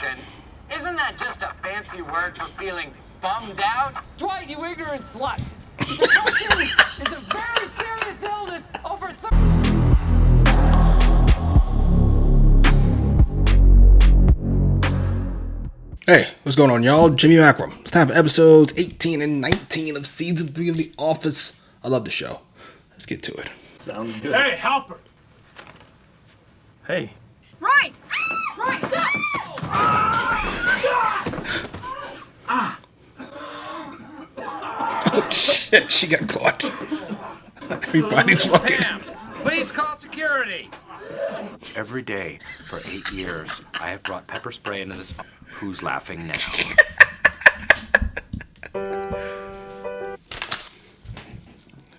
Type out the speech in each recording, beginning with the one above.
depression. Isn't that just a fancy word for feeling bummed out? Dwight, you ignorant slut! Depression is a very serious illness over Hey, what's going on, y'all? Jimmy Macrum. It's time for episodes 18 and 19 of season 3 of The Office. I love the show. Let's get to it. Sounds good. Hey, helper! Hey. Right! Right! Oh, shit. She got caught. Everybody's fucking... Pam, please call security. Every day for 8 years, I have brought pepper spray into this. Who's laughing now?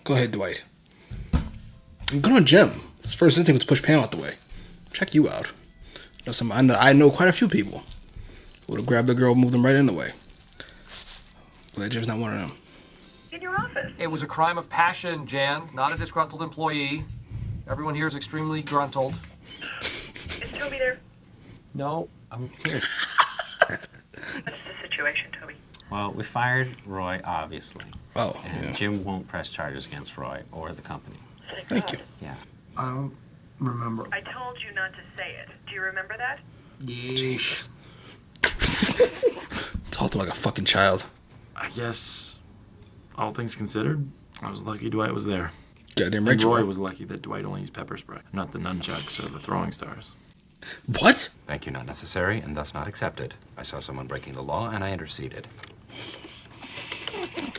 Go ahead, Dwight. Good on Jim. His first instinct was to push Pam out the way. Check you out. I know quite a few people who would have grabbed the girl and moved them right in the way. But Jim's not one of them. In your office. It was a crime of passion, Jan, not a disgruntled employee. Everyone here is extremely gruntled. Is Toby there? No, I'm here. What's the situation, Toby? Well, we fired Roy, obviously. Oh, And yeah. Jim won't press charges against Roy or the company. Thank you. Yeah. I don't remember. I told you not to say it. Do you remember that? Yeah. Jesus. Talk to like a fucking child. I guess, all things considered, I was lucky Dwight was there. Goddamn right And you Roy are. was lucky that Dwight only used pepper spray, not the nunchucks or the throwing stars. What? Thank you, not necessary, and thus not accepted. I saw someone breaking the law, and I interceded.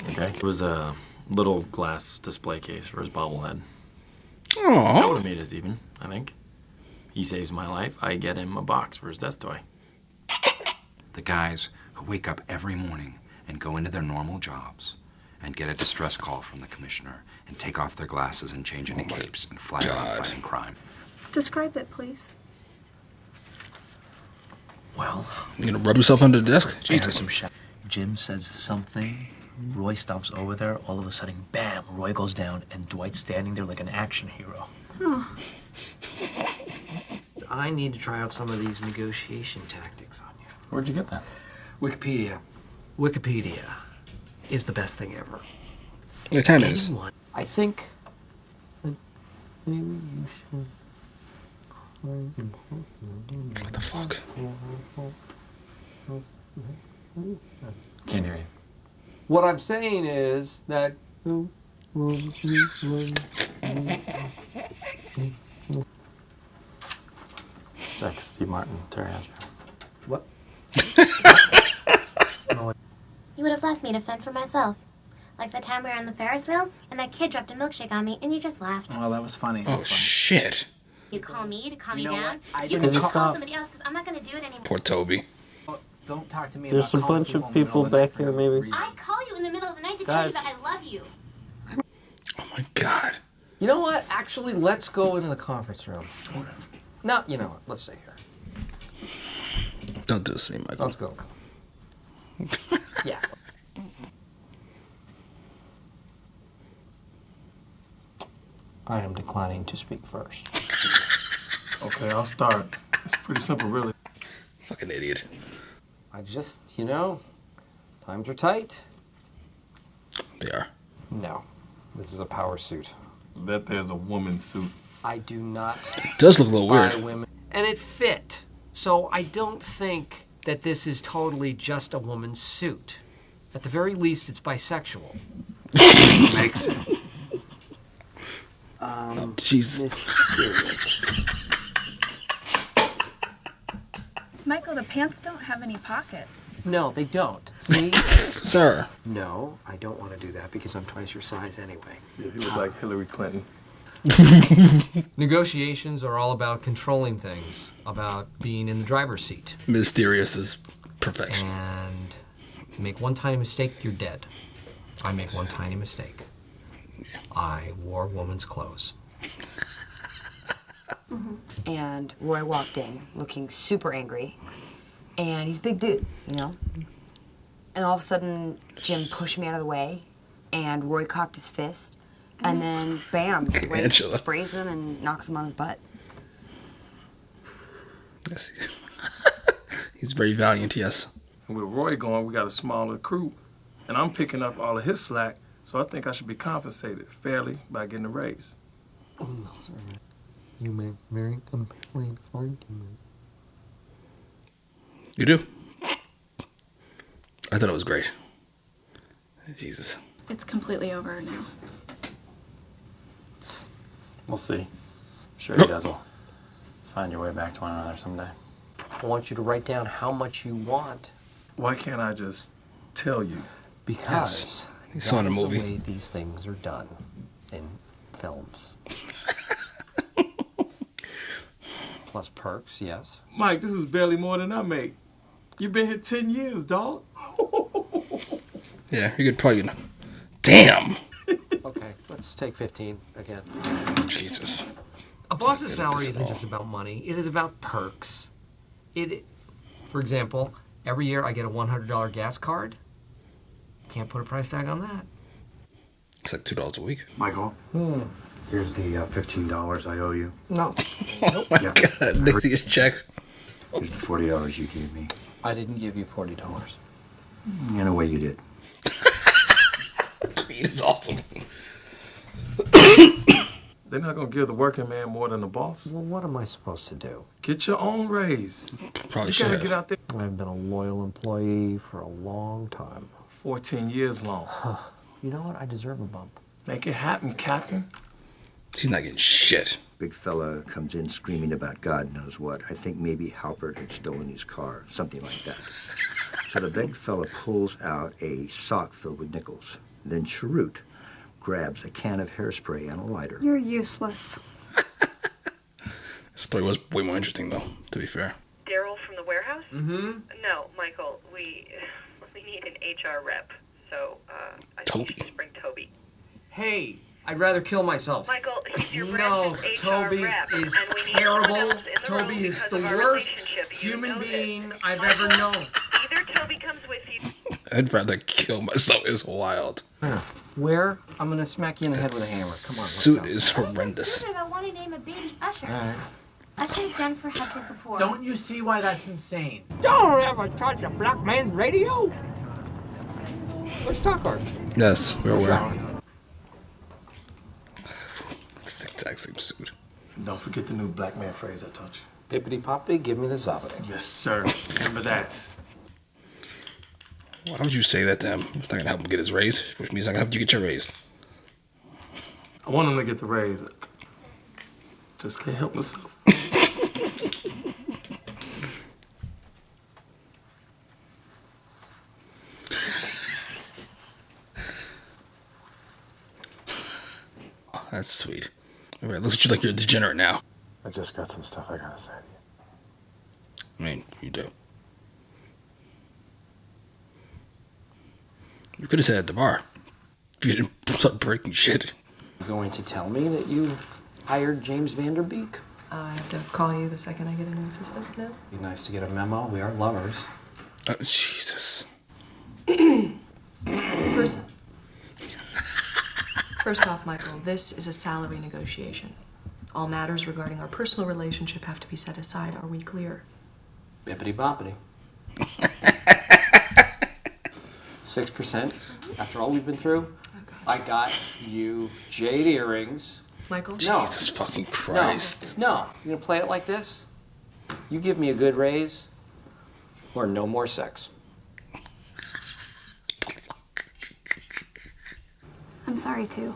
Okay. It was a little glass display case for his bobblehead. That would Aww. have made us even, I think. He saves my life, I get him a box for his desk toy. The guys who wake up every morning and go into their normal jobs and get a distress call from the commissioner and take off their glasses and change into capes and fly around God. fighting crime. Describe it, please. Well, You gonna rub yourself under the desk? Jesus. Jim says something. Roy stomps over there. All of a sudden, bam! Roy goes down, and Dwight's standing there like an action hero. I need to try out some of these negotiation tactics on you. Where'd you get that? Wikipedia. Wikipedia is the best thing ever. It kind of is. Anyone- I think that maybe you should. What the fuck? Can't hear you. What I'm saying is that... Sex, Steve Martin, Terry Hatcher. What? You would have left me to fend for myself. Like the time we were on the Ferris wheel, and that kid dropped a milkshake on me, and you just laughed. Oh, that was funny. Oh, shit. You call me to calm You me know down. what? I You didn't can stop. call somebody else, because I'm not going to do it anymore. Poor Toby. Don't talk to me There's about a calling bunch of in the middle people of the night back for here, no maybe. reason. I call you in the middle of the night to tell you that I love you. Oh my God. You know what? Actually, let's go into the conference room. No, you know what? Let's stay here. Don't do this to me, Michael. Let's go. Yeah. I am declining to speak first. Okay, I'll start. It's pretty simple, really. Fucking idiot. I just, times are tight. They are. No, this is a power suit. That there's a woman's suit. I do not It does look a little buy weird. women. And it fit. So I don't think that this is totally just a woman's suit. At the very least, it's bisexual. Makes it. Jesus. Michael, the pants don't have any pockets. No, they don't. See? Sir. No, I don't want to do that because I'm twice your size anyway. Yeah, he was like Hillary Clinton. Negotiations are all about controlling things, about being in the driver's seat. Mysterious is perfection. And make one tiny mistake, you're dead. I make one tiny mistake. I wore woman's clothes. And Roy walked in looking super angry. And he's a big dude, you know? And all of a sudden, Jim pushed me out of the way, and Roy cocked his fist, and then, bam, Roy Angela. sprays him and knocks him on his butt. Yes. He's very valiant, yes. And with Roy gone, we got a smaller crew. And I'm picking up all of his slack, so I think I should be compensated fairly by getting a raise. You make very compelling argument. You do? I thought it was great. Jesus. It's completely over now. We'll see. I'm sure you guys will find your way back to one another someday. I want you to write down how much you want. Why can't I just tell you? Because he saw in a that is movie. the way these things are done in films. Plus perks, yes. Mike, this is barely more than I make. You've been here 10 years, dog. Yeah, you could probably. Damn! Okay, let's take 15 again. Jesus. A boss's salary isn't just about money. It is about perks. For example, every year I get a $100 gas card. Can't put a price tag on that. It's like $2 a week. Michael, here's the $15 I owe you. No. Oh my God, Dixie's check. Here's the $40 you gave me. I didn't give you $40. In a way, you did. Greed is awesome. They're not gonna give the working man more than the boss. Well, what am I supposed to do? Get your own raise. Probably You should gotta have. get out there. I've been a loyal employee for a long time. 14 years long. You know what? I deserve a bump. Make it happen, Captain. He's not getting shit. Big fella comes in screaming about God knows what. I think maybe Halpert had stolen his car, something like that. So the big fella pulls out a sock filled with nickels. Then Cherut grabs a can of hairspray and a lighter. You're useless. The story was way more interesting, though, to be fair. Daryl from the warehouse? Mm-hmm. No, Michael, we need an HR rep. So, I think Toby. you should just bring Toby. Hey, I'd rather kill myself. Michael, he's your No, branch's HR Toby rep, is and we need someone terrible. else in the room Toby is because the of our worst relationship. You human know being this. I've Michael, ever known. Either Toby comes with you. I'd rather kill myself. It's wild. Where? I'm gonna smack you in the head with a hammer. Come on, let's Suit go. is horrendous. I want to name a baby Usher. All right. Usher Jennifer Hudson Kapoor. Don't you see why that's insane? Don't ever touch a black man radio. Where's Tucker? Yes, we're aware. Exact same suit. Don't forget the new black man phrase I taught you. Pippity poppity, give me the zobbity. Yes, sir. Remember that. Why would you say that to him? It's not gonna help him get his raise, which means it's not gonna help you get your raise. I want him to get the raise. Just can't help myself. Oh, that's sweet. All right, looks at you like you're a degenerate now. I just got some stuff I gotta say to you. I mean, you do. You could have said it at the bar. If you didn't start breaking shit. You going to tell me that you hired James Vanderbeek? I have to call you the second I get a new assistant now. Be nice to get a memo. We are lovers. Jesus. First off, Michael, this is a salary negotiation. All matters regarding our personal relationship have to be set aside. Are we clear? Bippity boppity. 6% after all we've been through. I got you jade earrings. Michael? No. Jesus fucking Christ. No. You gonna play it like this? You give me a good raise, or no more sex. I'm sorry too.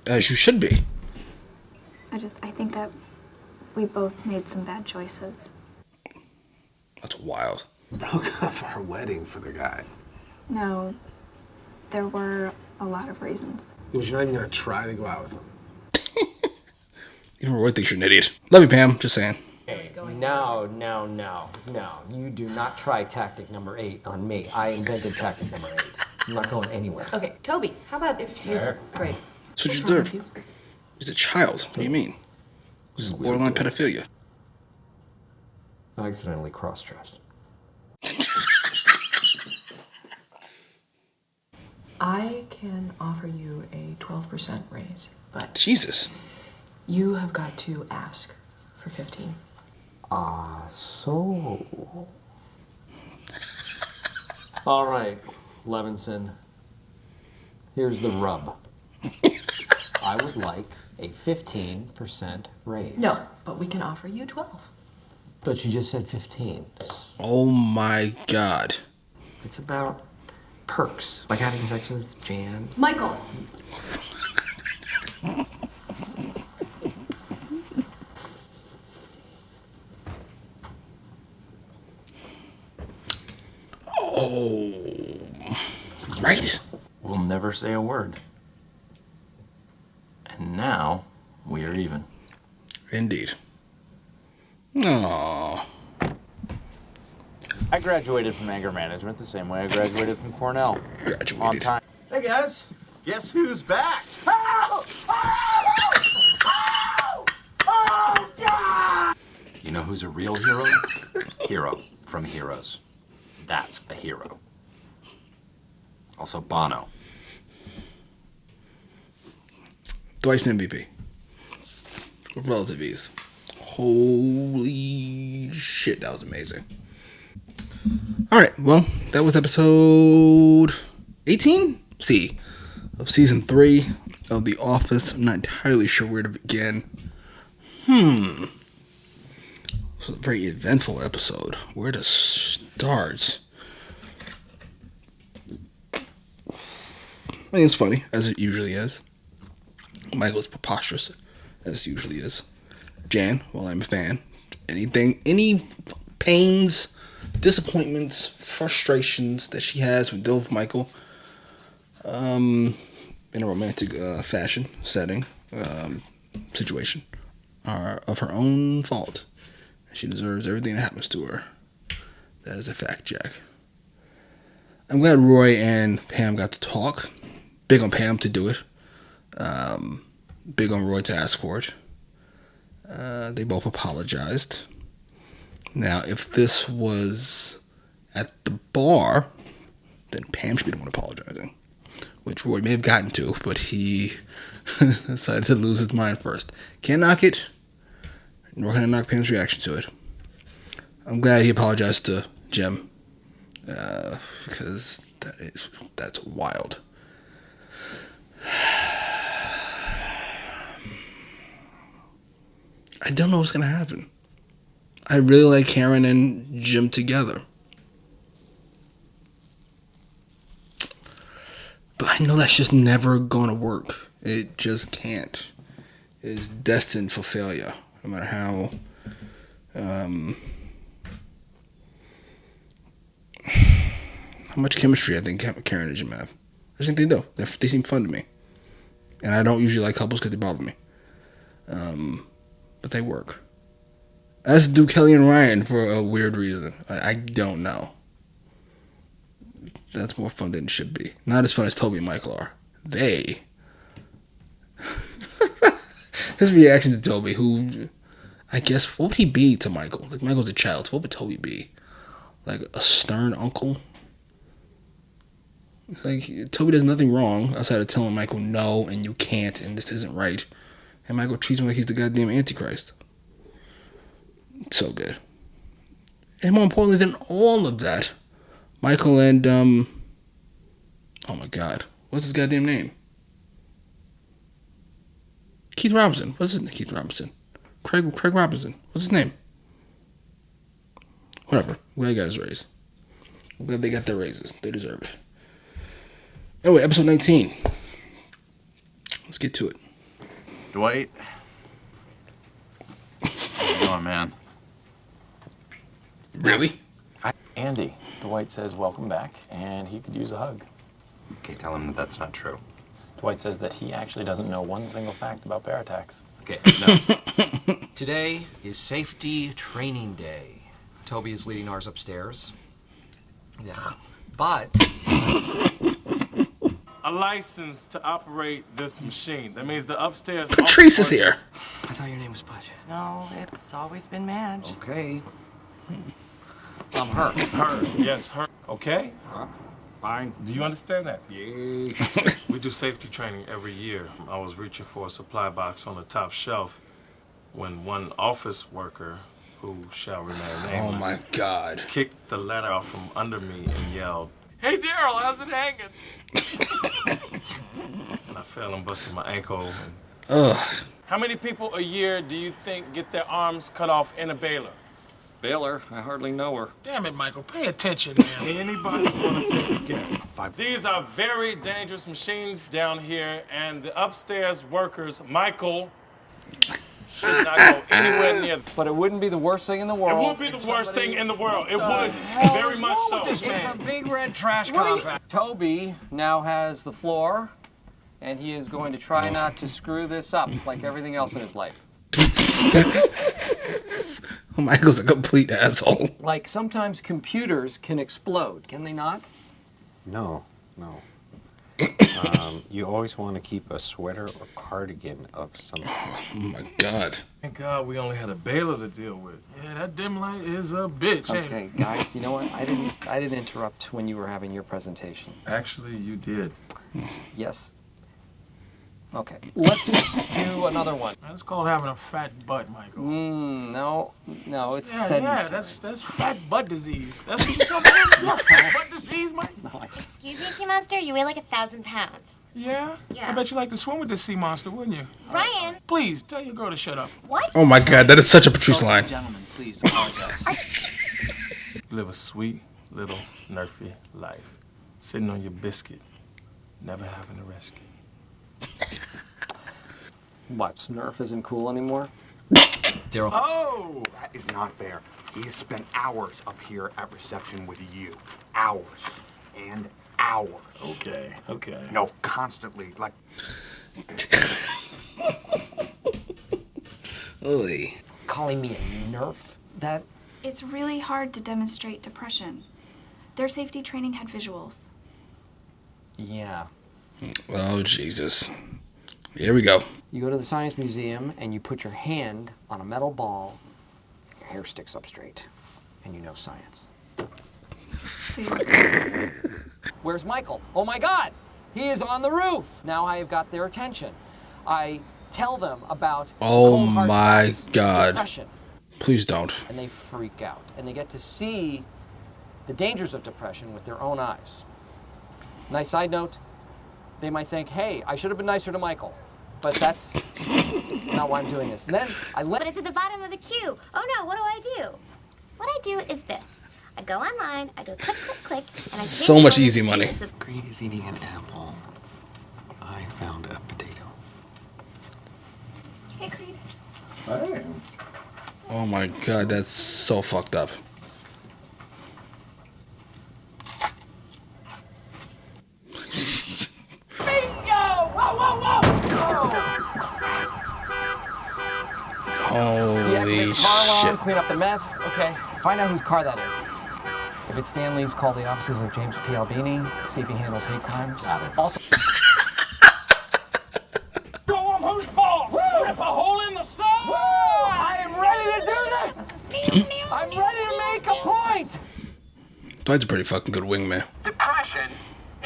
As you should be. I think that we both made some bad choices. That's wild. Broke off our wedding for the guy. No, there were a lot of reasons. You're not even gonna try to go out with him. Even Roy thinks you're an idiot. Love you, Pam. Just saying. No. You do not try tactic number 8 on me. I invented tactic number 8. I'm not going anywhere. Okay, Toby, how about if you... Sure. Great. That's what you What's wrong with deserve. you? He's a child. What do you mean? This is borderline pedophilia. I accidentally cross-dressed. I can offer you a 12% raise, but Jesus. you have got to ask for 15. So... All right, Levinson. Here's the rub. I would like a 15% raise. No, but we can offer you 12. But you just said 15. Oh my God. It's about perks, like having sex with Jan. Michael! Oh. Right? We'll never say a word. And now, we are even. Indeed. Aww. I graduated from anger management the same way I graduated from Cornell. Graduated. On time. Hey guys, guess who's back? You know who's a real hero? Hero from Heroes. That's a hero. Also Bono. Dwight's an MVP. With relative ease. Holy shit, that was amazing. Alright, well, that was episode 18? C. Of season 3 of The Office. I'm not entirely sure where to begin. It was a very eventful episode. Where to start? I think it's funny, as it usually is. Michael's preposterous, as it usually is. Jan, well, I'm a fan. Any pains, disappointments, frustrations that she has with Michael, in a romantic fashion, setting, situation, are of her own fault. She deserves everything that happens to her. That is a fact, Jack. I'm glad Roy and Pam got to talk. Big on Pam to do it. Big on Roy to ask for it. They both apologized. Now, if this was at the bar, then Pam should be the one apologizing. Which Roy may have gotten to, but he decided to lose his mind first. Can't knock it. Nor can I knock Pam's reaction to it. I'm glad he apologized to Jim. Because that's wild. I don't know what's going to happen. I really like Karen and Jim together. But I know that's just never going to work. It just can't. It's destined for failure. No matter how much chemistry I think Karen and Jim have. I just think they do. They seem fun to me. And I don't usually like couples because they bother me. But they work. As do Kelly and Ryan for a weird reason. I don't know. That's more fun than it should be. Not as fun as Toby and Michael are. They. His reaction to Toby, who, I guess, what would he be to Michael? Like, Michael's a child, so what would Toby be? Like a stern uncle? Like, Toby does nothing wrong outside of telling Michael no, and you can't, and this isn't right. And Michael treats him like he's the goddamn Antichrist. It's so good. And more importantly than all of that, Michael and, oh my God, what's his goddamn name? Keith Robinson. What's his name? Keith Robinson. Craig Robinson. What's his name? Whatever. I'm glad they got his raise. I'm glad they got their raises. They deserve it. Anyway, episode 19. Let's get to it. Dwight. How you doing, man? Really? Andy, Dwight says welcome back, and he could use a hug. Okay, tell him that that's not true. Dwight says that he actually doesn't know one single fact about bear attacks. Okay, no. Today is safety training day. Toby is leading ours upstairs. Yeah. But A license to operate this machine. That means the upstairs. Patrice is here. I thought your name was Pudge. No, it's always been Madge. Okay. Her. Yes, her. Okay? Fine. Do you understand that? Yeah. We do safety training every year. I was reaching for a supply box on the top shelf when one office worker, who shall remain nameless, Oh my God, kicked the ladder out from under me and yelled, Hey, Daryl, how's it hanging? And I fell and busted my ankle. Ugh. How many people a year do you think get their arms cut off in a baler? Baylor? I hardly know her. Damn it, Michael, pay attention, man. Anybody want to take a guess? These are very dangerous machines down here, and the upstairs workers, Michael, should not go anywhere near them. But it wouldn't be the worst thing in the world. It would be the worst thing in the world. It would, very much so. It's a big red trash contract. Toby now has the floor, and he is going to try not to screw this up like everything else in his life. Michael's a complete asshole. Like sometimes computers can explode, can they not? No. You always want to keep a sweater or cardigan of some kind. Oh my God. Thank God we only had a baler to deal with. Yeah, that dim light is a bitch, ain't Okay, it? guys, you know what? I didn't interrupt when you were having your presentation. Actually, you did. Yes. Okay. Let's do another one. That's called having a fat butt, Michael. No, it's Yeah, sedentary. that's fat butt disease. That's what you're talking about. Butt disease, Mike. Excuse me, sea monster, you weigh like 1,000 pounds. Yeah? Yeah. I bet you like to swim with this sea monster, wouldn't you? Ryan. Please, tell your girl to shut up. What? Oh my God, that is such a Patrice line. Gentlemen, please apologize. Live a sweet, little, nerfy life. Sitting on your biscuit, never having to rescue. What, Nerf isn't cool anymore? Daryl. Oh! That is not fair. He has spent hours up here at reception with you. Hours. And hours. Okay. No, constantly. Like. Oy. Calling me a Nerf? That. It's really hard to demonstrate depression. Their safety training had visuals. Yeah. Oh, Jesus. Here we go. You go to the science museum and you put your hand on a metal ball, your hair sticks up straight, and you know science. Where's Michael? Oh my God! He is on the roof! Now I have got their attention. I tell them about Oh cold hard my facts, God. depression, Please don't. and they freak out. And they get to see the dangers of depression with their own eyes. Nice side note, they might think, hey, I should have been nicer to Michael. But that's not why I'm doing this. And then I let. But it's at the bottom of the queue. Oh no, what do I do? What I do is this. I go online, I go click, click, click, and I So much easy money. Creed is eating an apple. I found a potato. Hey, Creed. Oh my God, that's so fucked up. Deactivate Holy the car alarm, shit. clean up the mess. Okay, find out whose car that is. If it's Stanley's, call the offices of James P. Albini. See if he handles hate crimes. Also, Go on, who's ball? Rip a hole in the side! I am ready to do this! I'm ready to make a point! Dwight's a pretty fucking good wingman. Depression?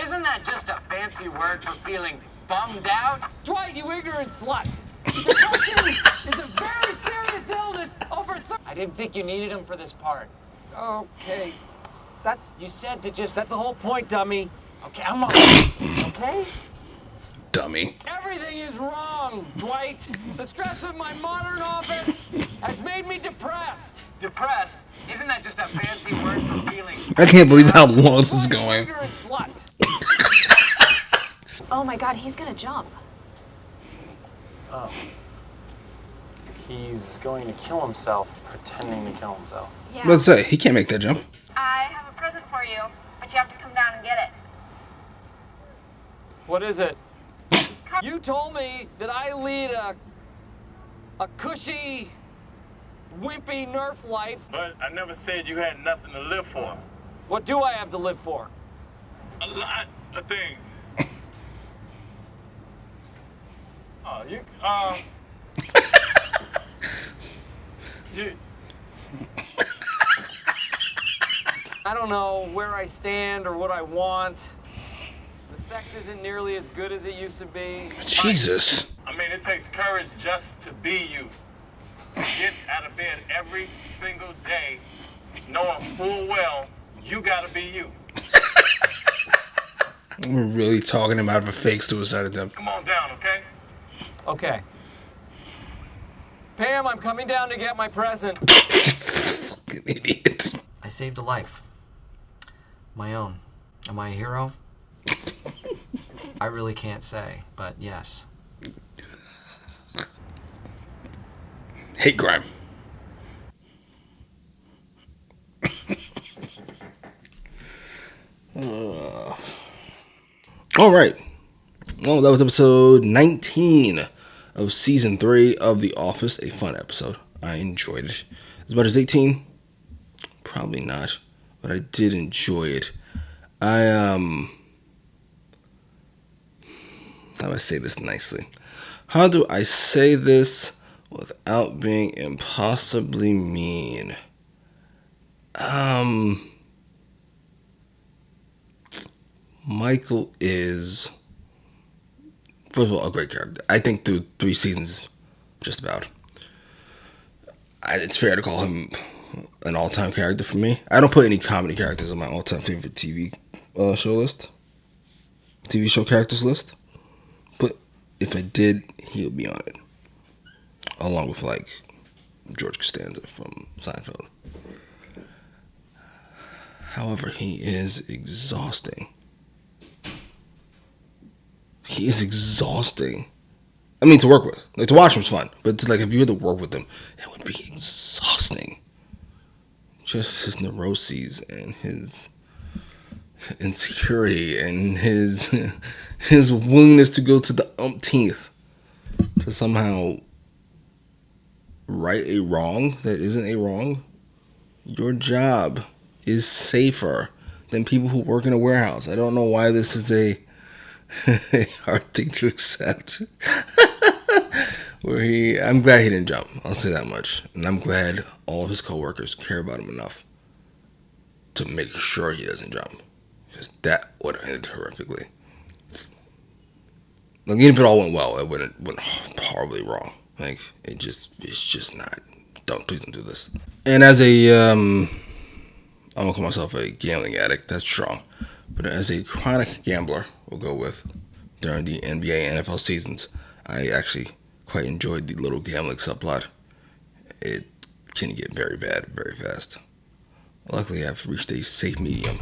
Isn't that just a fancy word for feeling bummed out? Dwight, you ignorant slut! Depression is a very serious illness over. I didn't think you needed him for this part. Okay, you said to just. That's the whole point, dummy. Okay, I'm on. Okay? Dummy. Everything is wrong, Dwight. The stress of my modern office has made me depressed. Depressed? Isn't that just a fancy word for feeling? I can't believe how long this is going. Ignorant slut. Oh my God, he's gonna jump. Oh. He's going to kill himself, pretending to kill himself. Yeah. Let's say, he can't make that jump. I have a present for you, but you have to come down and get it. What is it? You told me that I lead a cushy, wimpy Nerf life. But I never said you had nothing to live for. What do I have to live for? A lot of things. I don't know where I stand or what I want. The sex isn't nearly as good as it used to be. Jesus. I mean, it takes courage just to be you. To get out of bed every single day, knowing full well you gotta be you. We're really talking him out of a fake suicide attempt. Come on down, okay? Okay. Pam, I'm coming down to get my present. Fucking idiot. I saved a life. My own. Am I a hero? I really can't say, but yes. Hate crime. All right. Well, that was episode 19 of season 3 of The Office. A fun episode. I enjoyed it. As much as 18? Probably not. But I did enjoy it. How do I say this nicely? How do I say this without being impossibly mean? Michael is, first of all, a great character. I think through 3 seasons, just about, it's fair to call him an all-time character for me. I don't put any comedy characters on my all-time favorite TV show characters list. But if I did, he'll be on it. Along with, like, George Costanza from Seinfeld. However, he is exhausting. He is exhausting. I mean, to work with. Like, to watch him is fun. But, if you had to work with him, it would be exhausting. Just his neuroses and his insecurity and his willingness to go to the umpteenth to somehow right a wrong that isn't a wrong. Your job is safer than people who work in a warehouse. I don't know why this is a hard thing to accept. I'm glad he didn't jump. I'll say that much. And I'm glad all of his coworkers care about him enough to make sure he doesn't jump. Because that would have ended horrifically. Like, even if it all went well, it went horribly wrong. Like, it's just not. Please don't do this. And as I'm gonna call myself a gambling addict. That's strong. But as a chronic gambler, we'll go with, during the NBA and NFL seasons, I actually quite enjoyed the little gambling subplot. It can get very bad very fast. Luckily, I've reached a safe medium